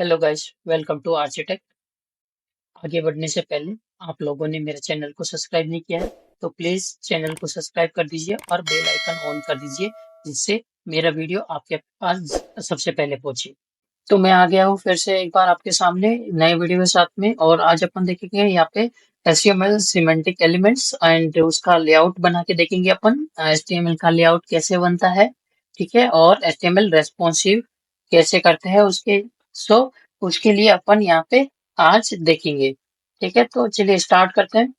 Hello guys, welcome to architect. आगे बढ़ने से पहले आप लोगों ने मेरे चैनल को सब्सक्राइब नहीं किया है तो प्लीज चैनल को सब्सक्राइब कर दीजिए और बेल आइकन ऑन कर दीजिए, जिससे मेरा वीडियो आपके पास सबसे पहले पहुंचे। तो मैं आ गया हूँ फिर से एक बार आपके सामने नए वीडियो के साथ में, और आज अपन देखेंगे यहाँ पे HTML सिमेंटिक एलिमेंट्स एंड उसका लेआउट बना के देखेंगे अपन। HTML का लेआउट कैसे बनता है, ठीक है, और HTML रेस्पॉन्सिव कैसे करते हैं उसके। सो उसके लिए अपन यहाँ पे आज देखेंगे। ठीक है, तो चलिए स्टार्ट करते हैं।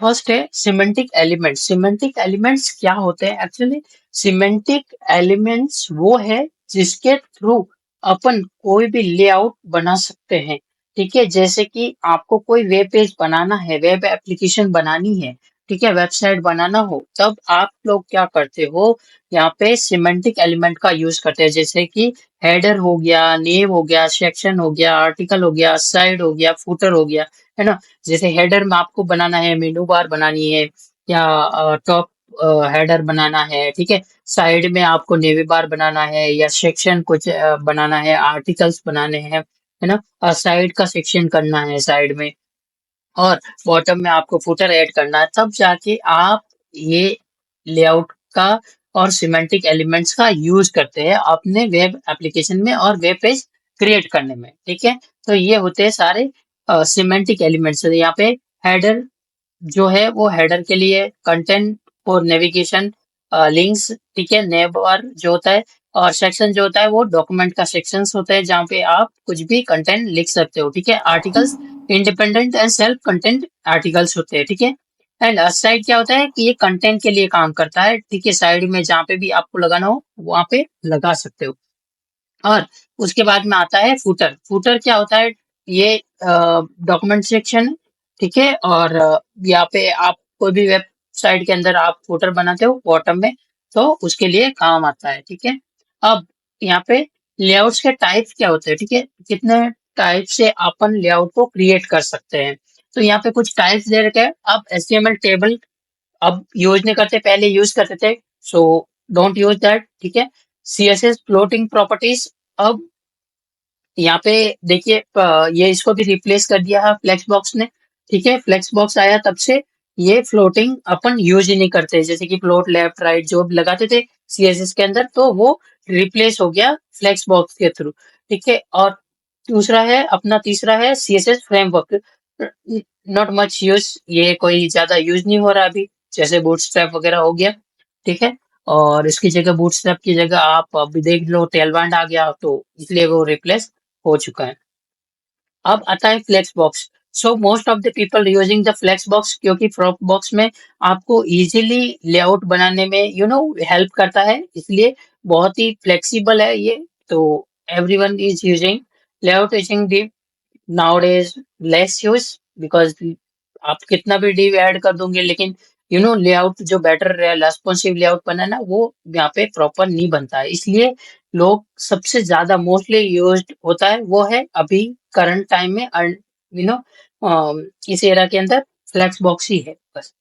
फर्स्ट है सिमेंटिक एलिमेंट्स। सिमेंटिक एलिमेंट्स क्या होते हैं एक्चुअली? सिमेंटिक एलिमेंट्स वो है जिसके थ्रू अपन कोई भी लेआउट बना सकते हैं। ठीक है, जैसे कि आपको कोई वेब पेज बनाना है, वेब एप्लीकेशन बनानी है, ठीक है, वेबसाइट बनाना हो, तब आप लोग क्या करते हो, यहाँ पे सिमेंटिक एलिमेंट का यूज करते हैं। जैसे कि हेडर हो गया, नेम हो गया, सेक्शन हो गया, आर्टिकल हो गया, साइड हो गया, फुटर हो गया, है ना। जैसे हेडर में आपको बनाना है, मेनू बार बनानी है, या टॉप हेडर बनाना है, ठीक है। साइड में आपको नेवी बार बनाना है, या सेक्शन कुछ बनाना है, आर्टिकल्स बनाने हैं, है ना। साइड का सेक्शन करना है साइड में, और बॉटम में आपको फुटर ऐड करना है, तब जाके आप ये लेआउट का और सिमेंटिक एलिमेंट्स का यूज करते हैं अपने वेब एप्लीकेशन में और वेब पेज क्रिएट करने में। ठीक है, तो ये होते हैं सारे सिमेंटिक एलिमेंट्स। यहाँ पे हेडर जो है वो हेडर के लिए कंटेंट और नेविगेशन लिंक्स, ठीक है, नेव बार जो होता है, और सेक्शन जो होता है वो डॉक्यूमेंट का सेक्शंस होता है जहाँ पे आप कुछ भी कंटेंट लिख सकते हो। ठीक है, articles independent and self content articles होते हैं। ठीक है, एंड साइड क्या होता है कि ये कंटेंट के लिए काम करता है। ठीक है, साइड में जहाँ पे भी आपको लगाना हो वहाँ पे लगा सकते हो। और उसके बाद में आता है फुटर। फुटर क्या होता है? ये डॉक्यूमेंट सेक्शन, ठीक है, और यहाँ पे आप कोई भी वेबसाइट के अंदर आप फुटर बनाते हो बॉटम में, तो उसके लिए काम आता है। ठीक है, अब यहाँ पे लेआउट्स के टाइप्स क्या होते हैं, ठीक है, कितने टाइप से अपन लेआउट को क्रिएट कर सकते हैं। तो यहाँ पे कुछ टाइप्स दे रखे हैं। अब HTML टेबल अब यूज नहीं करते, पहले यूज करते थे, सो डोंट यूज दैट। ठीक है, CSS फ्लोटिंग प्रॉपर्टीज, अब यहाँ पे देखिए ये इसको भी रिप्लेस कर दिया है फ्लेक्स बॉक्स ने। ठीक है, फ्लेक्स बॉक्स आया तब से ये फ्लोटिंग अपन यूज ही नहीं करते। जैसे कि फ्लोट लेफ्ट राइट जो भी लगाते थे CSS के अंदर, तो वो रिप्लेस हो गया फ्लेक्स बॉक्स के थ्रू। ठीक है, और दूसरा है अपना, तीसरा है CSS framework. Not much use, ये कोई ज्यादा यूज नहीं हो रहा अभी, जैसे बूटस्ट्रैप वगैरह हो गया। ठीक है, और इसकी जगह बूटस्ट्रैप की जगह आप अभी देख लो टेलबाइंड आ गया, तो इसलिए वो रिप्लेस हो चुका है। अब आता है flex box. So most of the people using the flex box, क्योंकि फ्लेक्स बॉक्स में आपको इजीली लेआउट बनाने में हेल्प करता है, इसलिए बहुत ही फ्लेक्सिबल है ये। तो everyone is using layout using the nowadays less use, because आप कितना भी div ऐड कर दोगे, लेकिन लेआउट जो बेटर रेस्पॉन्सिव लेआउट बना है ना, वो यहाँ पे प्रॉपर नहीं बनता है। इसलिए लोग सबसे ज्यादा मोस्टली यूज्ड होता है वो है अभी करंट टाइम में, यू नो इस एरा के अंदर फ्लेक्स बॉक्स ही है बस।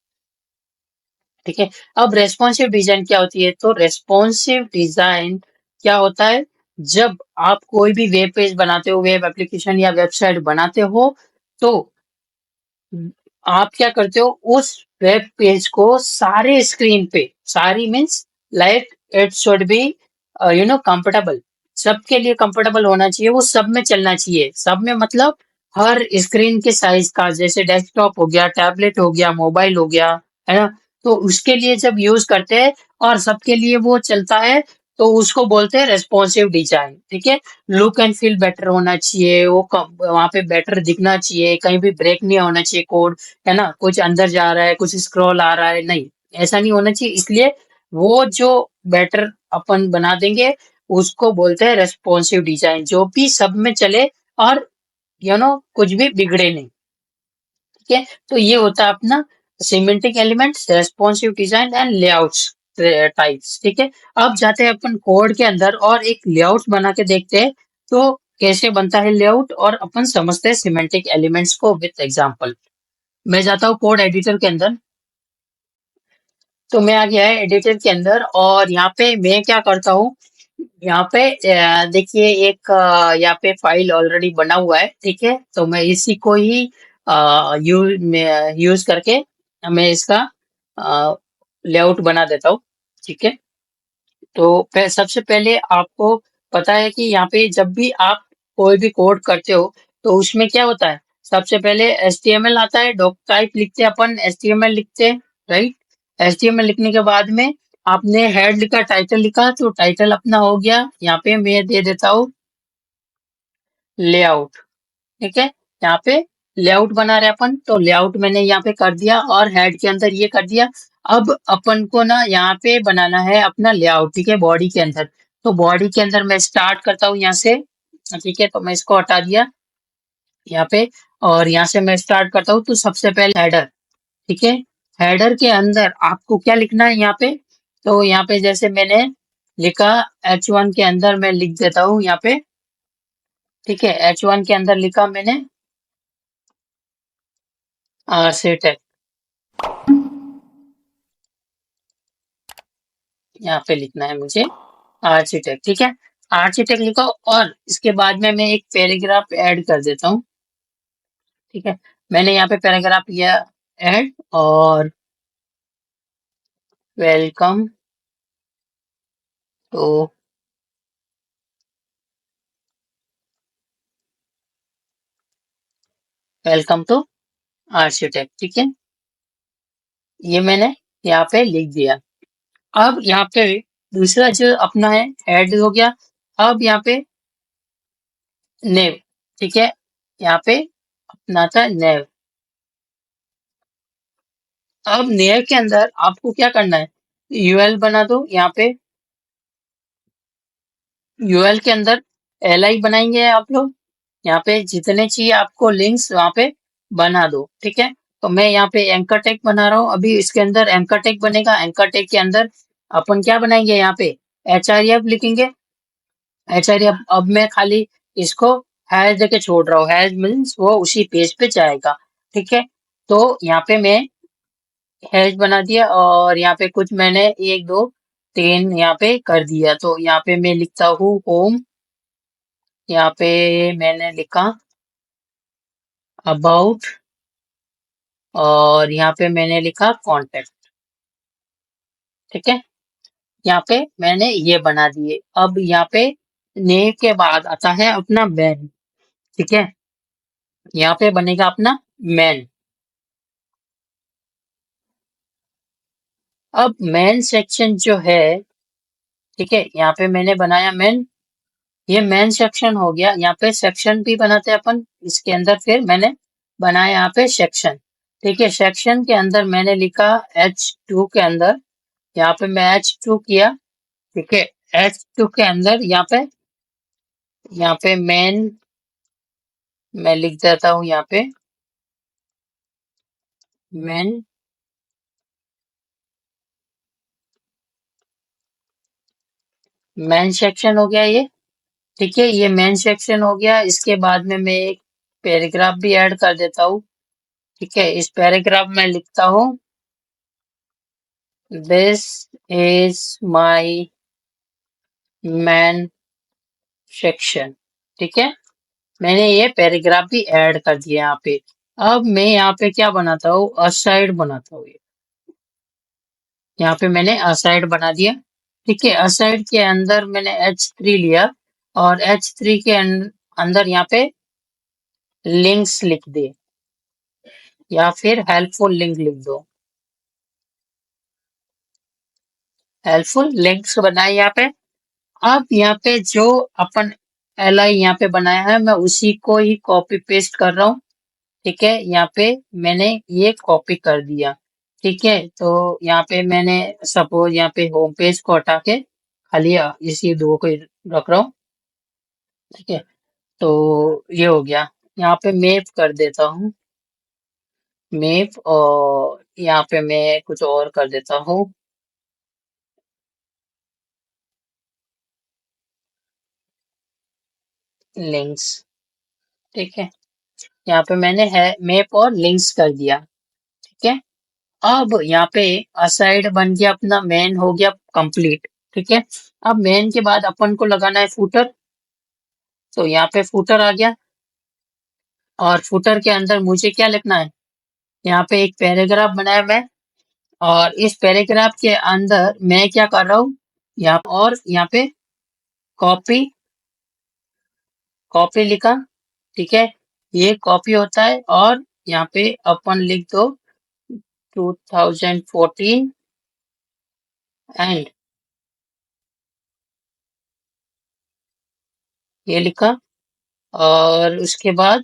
ठीक है, अब रेस्पॉन्सिव डिजाइन क्या होती है? तो रेस्पॉन्सिव डिजाइन क्या होता है? जब आप कोई भी वेब पेज बनाते हो, वेब एप्लीकेशन या वेबसाइट बनाते हो, तो आप क्या करते हो, उस वेब पेज को सारे स्क्रीन पे, सारी means like it should be comfortable, सबके लिए कंफर्टेबल होना चाहिए, वो सब में चलना चाहिए। सब में मतलब हर स्क्रीन के साइज का, जैसे डेस्कटॉप हो गया, टैबलेट हो गया, मोबाइल हो गया, है ना। तो उसके लिए जब यूज करते हैं और सबके लिए वो चलता है, तो उसको बोलते हैं रेस्पॉन्सिव डिजाइन। ठीक है, लुक एंड फील बेटर होना चाहिए, वो वहां पे बेटर दिखना चाहिए, कहीं भी ब्रेक नहीं होना चाहिए कोड, है ना, कुछ अंदर जा रहा है, कुछ स्क्रॉल आ रहा है, नहीं, ऐसा नहीं होना चाहिए। इसलिए वो जो बेटर अपन बना देंगे, उसको बोलते हैं रेस्पॉन्सिव डिजाइन, जो भी सब में चले और कुछ भी बिगड़े नहीं। ठीक है, तो ये होता है अपना semantic elements, responsive design and layouts types. ठीक है, अब जाते हैं अपन कोड के अंदर और एक लेआउट बना के देखते हैं, तो कैसे बनता है लेआउट, और अपन समझते हैं सिमेंटिक एलिमेंट्स को विथ एग्जांपल। मैं जाता हूँ कोड एडिटर के अंदर। तो मैं आ गया है एडिटर के अंदर और यहाँ पे मैं क्या करता हूँ। यहाँ पे देखिए एक यहाँ पे फाइल ऑलरेडी बना हुआ है, ठीक है। तो मैं इसी को ही यूज करके मैं इसका लेआउट बना देता हूँ, ठीक है। तो सबसे पहले आपको पता है कि यहाँ पे जब भी आप कोई भी कोड करते हो तो उसमें क्या होता है, सबसे पहले HTML आता है, डॉक टाइप लिखते हैं अपन, HTML लिखते हैं, राइट। HTML लिखने के बाद में आपने हेड लिखा, टाइटल लिखा, तो टाइटल अपना हो गया। यहाँ पे मैं दे देता हूँ लेआउट, ठीक है। यहाँ पे लेआउट बना रहे अपन, तो लेआउट मैंने यहाँ पे कर दिया और हेड के अंदर ये कर दिया। अब अपन को ना यहाँ पे बनाना है अपना लेआउट, ठीक है, बॉडी के अंदर। तो बॉडी के अंदर मैं स्टार्ट करता हूँ यहाँ से, ठीक है। तो मैं इसको हटा दिया यहाँ पे और यहाँ से मैं स्टार्ट करता हूँ। तो सबसे पहले हेडर, ठीक है। हेडर के अंदर आपको क्या लिखना है यहाँ पे, तो यहाँ पे जैसे मैंने लिखा H1 के अंदर मैं लिख देता हूँ यहाँ पे, ठीक है। H1 के अंदर लिखा मैंने आर्सिटेक्ट, यहाँ पे लिखना है मुझे आर्किटेक्ट, ठीक है। आर्किटेक्ट लिखो और इसके बाद में मैं एक पैराग्राफ ऐड कर देता हूँ, ठीक है। मैंने यहाँ पे पैराग्राफ किया ऐड और welcome to welcome to architect, ठीक है। ये मैंने यहाँ पे लिख दिया। अब यहाँ पे दूसरा जो अपना है ऐड हो गया। अब यहाँ पे नेव, ठीक है। यहाँ पे अपना था नेव। अब नेव के अंदर आपको क्या करना है, यूएल बना दो यहाँ पे। यूएल के अंदर एल बनाएंगे आप लोग, यहाँ पे जितने चाहिए आपको लिंक्स वहां पे बना दो, ठीक है। तो मैं यहाँ पे एंकर टैग बना रहा हूँ, अभी इसके अंदर एंकर टैग बनेगा। एंकर टैग के अंदर अपन क्या बनाएंगे, यहाँ पे HREF लिखेंगे। HREF अब मैं खाली इसको हैज देके छोड़ रहा हूँ, हैज मीन्स वो उसी पेज पे जाएगा, ठीक है। तो यहाँ पे मैं हैज बना दिया और यहाँ पे कुछ मैंने एक दो तीन यहाँ पे कर दिया। तो यहाँ पे मैं लिखता हूँ होम, यहाँ पे मैंने लिखा अबाउट और यहाँ पे मैंने लिखा कॉन्टेक्ट, ठीक है। यहाँ पे मैंने ये बना दिए। अब यहाँ पे नेम के बाद आता है अपना मैन, ठीक है। यहाँ पे बनेगा अपना मैन। अब मैन सेक्शन जो है, ठीक है, यहाँ पे मैंने बनाया मैन। ये मैन सेक्शन हो गया। यहाँ पे सेक्शन भी बनाते हैं अपन इसके अंदर, फिर मैंने बनाया यहाँ पे सेक्शन, ठीक है। सेक्शन के अंदर मैंने लिखा H2 के अंदर, यहाँ पे मैं H2 किया, ठीक है। H2 के अंदर यहाँ पे मेन मैं लिख देता हूँ, यहाँ पे मेन मेन सेक्शन हो गया ये, ठीक है। ये मेन सेक्शन हो गया। इसके बाद में मैं एक पैराग्राफ भी ऐड कर देता हूँ, ठीक है। इस पैराग्राफ में लिखता हूँ this is my main section, ठीक है। मैंने ये पैराग्राफ भी ऐड कर दिया यहाँ पे। अब मैं यहाँ पे क्या बनाता हूँ, असाइड बनाता हूँ। यहाँ पे मैंने असाइड बना दिया, ठीक है। असाइड के अंदर मैंने H3 लिया और H3 के अंदर यहाँ पे लिंक्स लिख दिए या फिर हेल्पफुल लिंक लिख दो। हेल्पफुल लिंक्स बनाए यहाँ पे। अब यहाँ पे जो अपन LI यहाँ पे बनाया है मैं उसी को ही कॉपी पेस्ट कर रहा हूँ, ठीक है। यहाँ पे मैंने ये कॉपी कर दिया, ठीक है। तो यहाँ पे मैंने सपोज यहाँ पे होम पेज को हटा के खाली इसी दो को ही रख रहा हूँ, ठीक है। तो ये हो गया। यहाँ पे मैप कर देता हूँ, मैप, और यहाँ पे मैं कुछ और कर देता हूँ, लिंक्स, ठीक है। यहाँ पे मैंने है मैप और लिंक्स कर दिया, ठीक है। अब यहाँ पे असाइड बन गया, अपना मेन हो गया कंप्लीट। ठीक है, अब मेन के बाद अपन को लगाना है फुटर। तो यहाँ पे फुटर आ गया, और फुटर के अंदर मुझे क्या लिखना है, यहाँ पे एक पैराग्राफ बनाया मैं, और इस पैराग्राफ के अंदर मैं क्या कर रहा हूँ, यहाँ पे कॉपी कॉपी लिखा। ठीक है, ये कॉपी होता है, और यहाँ पे अपन लिख दो 2014 एंड, ये लिखा, और उसके बाद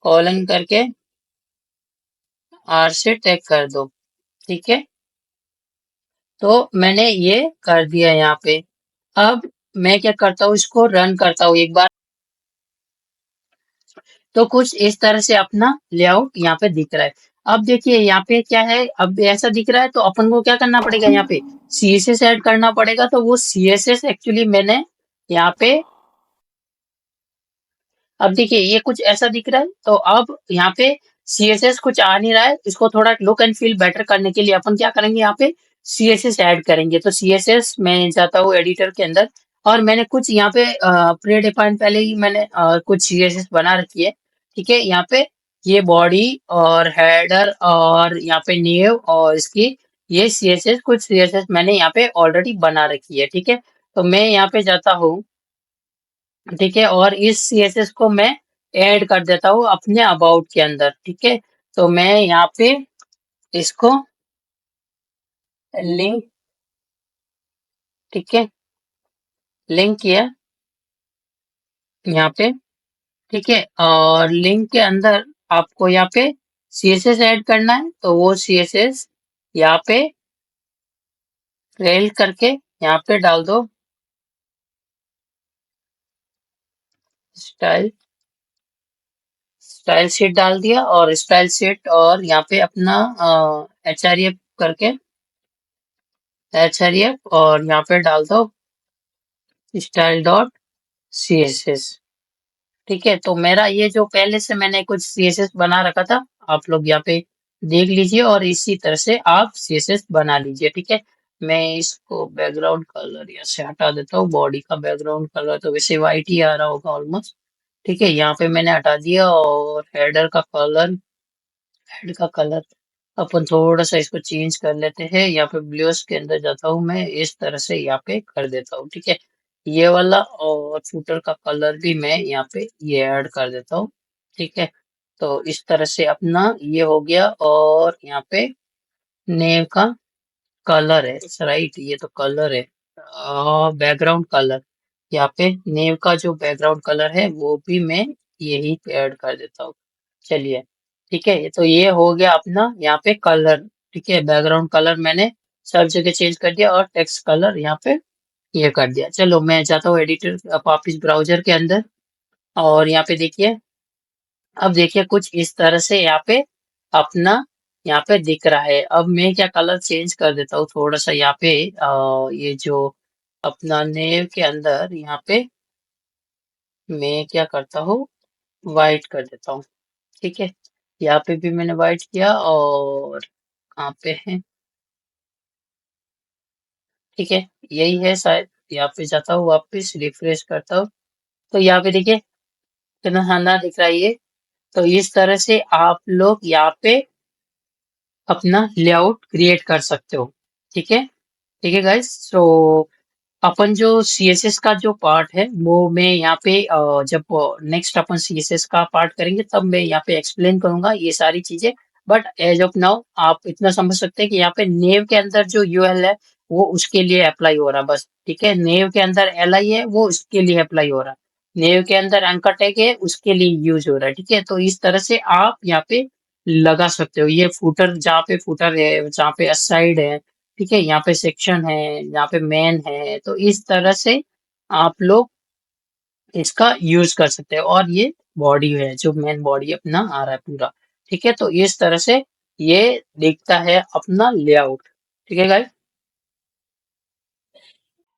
कॉलन करके आर से टैग कर दो। ठीक है, तो मैंने ये कर दिया यहाँ पे। अब मैं क्या करता हूँ, इसको रन करता हूँ एक बार। तो कुछ इस तरह से अपना लेआउट यहाँ पे दिख रहा है। अब देखिए यहाँ पे क्या है, अब ऐसा दिख रहा है, तो अपन को क्या करना पड़ेगा, यहाँ पे सीएसएस ऐड करना पड़ेगा। तो वो सीएसएस एक्चुअली मैंने यहाँ पे, अब देखिए ये कुछ ऐसा दिख रहा है। तो अब यहाँ पे सीएसएस कुछ आ नहीं रहा है, इसको थोड़ा लुक एंड फील बेटर करने के लिए अपन क्या करेंगे, यहाँ पे सीएसएस ऐड करेंगे। तो सीएसएस मैं जाता हूँ एडिटर के अंदर, और मैंने कुछ यहाँ पे प्री डिफाइंड पहले ही मैंने कुछ सीएसएस बना रखी है। ठीक है, यहाँ पे ये बॉडी और हेडर और यहाँ पे नेव और इसकी ये सीएसएस, कुछ सीएसएस मैंने यहाँ पे ऑलरेडी बना रखी है। ठीक है, तो मैं यहाँ पे जाता हूँ। ठीक है, और इस सीएसएस को मैं ऐड कर देता हूँ अपने अबाउट के अंदर। ठीक है, तो मैं यहाँ पे इसको लिंक, ठीक है, लिंक किया यहाँ पे। ठीक है, और लिंक के अंदर आपको यहाँ पे सीएसएस ऐड करना है, तो वो सीएसएस यहाँ पे ट्रेल करके यहाँ पे डाल दो, स्टाइल स्टाइल शीट डाल दिया, और स्टाइल शीट, और यहाँ पे अपना एचआरएफ करके एचआरएफ, और यहाँ पे डाल दो स्टाइल डॉट सीएसएस। ठीक है, तो मेरा ये जो पहले से मैंने कुछ सीएसएस बना रखा था, आप लोग यहाँ पे देख लीजिए, और इसी तरह से आप सीएसएस बना लीजिए। ठीक है, मैं इसको बैकग्राउंड कलर यहाँ से हटा देता हूँ। बॉडी का बैकग्राउंड कलर तो वैसे वाइट ही आ रहा होगा ऑलमोस्ट। ठीक है, यहाँ पे मैंने हटा दिया, और हेड का कलर अपन थोड़ा सा इसको चेंज कर लेते हैं। यहाँ पे ब्लूस के अंदर जाता हूँ मैं, इस तरह से यहाँ पे कर देता हूँ। ठीक है, ये वाला, और फूटर का कलर भी मैं यहाँ पे ये ऐड कर देता हूँ। ठीक है, तो इस तरह से अपना ये हो गया, और यहाँ पे नेव का कलर है, राइट, ये तो कलर है, बैकग्राउंड कलर। यहाँ पे नेव का जो बैकग्राउंड कलर है वो भी मैं यही पे ऐड कर देता हूँ। चलिए, ठीक है, तो ये हो गया अपना यहाँ पे कलर। ठीक है, बैकग्राउंड कलर मैंने सब जगह चेंज कर दिया, और टेक्स्ट कलर यहाँ पे ये कर दिया। चलो मैं जाता हूँ एडिटर वापिस ब्राउजर के अंदर, और यहाँ पे देखिए, अब देखिए कुछ इस तरह से यहाँ पे अपना यहाँ पे दिख रहा है। अब मैं क्या कलर चेंज कर देता हूँ थोड़ा सा, यहाँ पे ये जो अपना नेव के अंदर यहाँ पे मैं क्या करता हूँ, वाइट कर देता हूँ। ठीक है, यहाँ पे भी मैंने वाइट किया, और कहाँ पे है, ठीक है, यही है शायद। यहाँ पे जाता हूँ, वापस रिफ्रेश करता हूँ, तो यहाँ पे देखिए कितना शानदार दिख रहा है ये। तो इस तरह से आप लोग यहाँ पे अपना लेआउट क्रिएट कर सकते हो। ठीक है, ठीक है गाइस। सो अपन जो सीएसएस का जो पार्ट है वो मैं यहाँ पे जब नेक्स्ट अपन सीएसएस का पार्ट करेंगे तब मैं यहाँ पे एक्सप्लेन करूंगा ये सारी चीजें। बट एज ऑफ नाउ आप इतना समझ सकते हैं कि यहाँ पे नेव के अंदर जो यूएल है वो उसके लिए अप्लाई हो रहा है बस। ठीक है, नेव के अंदर एलआई है वो उसके लिए अप्लाई हो रहा है, नेव के अंदर एंकर टैग है उसके लिए यूज हो रहा है। ठीक है, तो इस तरह से आप यहाँ पे लगा सकते हो। ये फुटर, जहाँ पे फुटर है, जहाँ पे असाइड है, ठीक है, यहाँ पे सेक्शन है, यहाँ पे मेन है, तो इस तरह से आप लोग इसका यूज कर सकते हैं। और ये बॉडी है, जो मेन बॉडी अपना आ रहा है पूरा। ठीक है, तो इस तरह से ये दिखता है अपना लेआउट। ठीक है guys,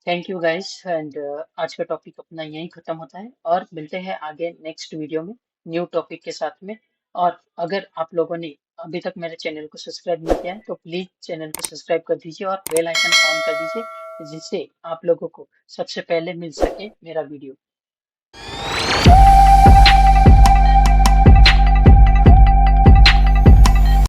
thank you guys, and आज का टॉपिक अपना यहीं खत्म होता है, और मिलते हैं आगे नेक्स्ट वीडियो में न्यू टॉपिक के साथ में। और अगर आप लोगों ने अभी तक मेरे चैनल को सब्सक्राइब नहीं किया है तो प्लीज चैनल को सब्सक्राइब कर दीजिए और बेल आइकन ऑन कर दीजिए, जिससे आप लोगों को सबसे पहले मिल सके मेरा वीडियो।